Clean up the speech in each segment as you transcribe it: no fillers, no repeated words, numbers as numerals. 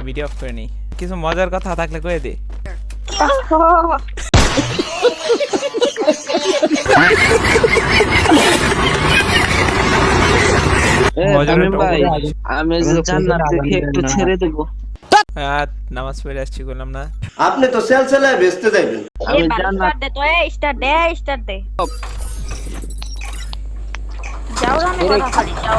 Video of করে নি কিছু মজার কথা থাকলে কয়ে দে আমি জান্নাত দেখে একটু ছেড়ে দেবো। নামাজ পড়ে আসছি বললাম না আপনি তো সেল সেলায় বেচতে যাইবেন। আমি জান্নাত স্টার্ট দে যাও রানে কথা খালি যাও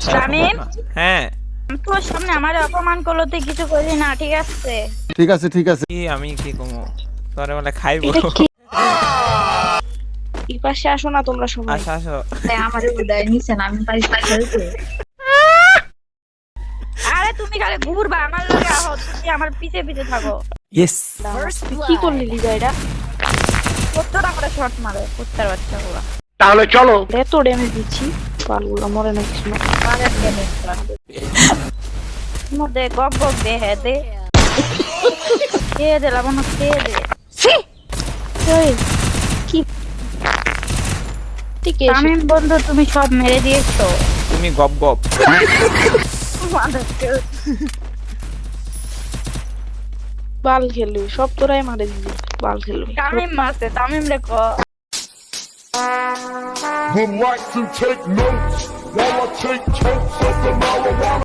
শামিম হ্যাঁ তোর সামনে আমার অপমান করলো তুই কিছু করলি না ঠিক আছে ঠিক আছে কি আমি কি কমো তোরে বলে খাইবো এই পাশে আসো না তোমরা সবাই। আসো আসো আমারে উদয় নিছেন আমি পাইছি খেলতে। আরে তুমি খালি ঘুরবা আমার লগে আহো তুমি আমার পিছে পিছে থাকো ইয়েস তুই কি করলি লিজা এটা? কতটা করে শট মারে কুত্তার বাচ্চা গুলা এত ড্যামেজ দিচ্ছি পালগুলো মরে না কিছু না। মারে ড্যামেজ মধ্যে গপ গপ দে হে দে কে দে লাবণ কে দে এই, কি ঠিক আছে শামিম বন্ধু তুমি সব মেরে দিয়েছো তুমি গপ গপ বাল খেলবি সব তোরাই মারে দিবি বাল খেলবি। তামিম মারছে তামিম রে কো Would like to take notes while I take totes of the marijuana.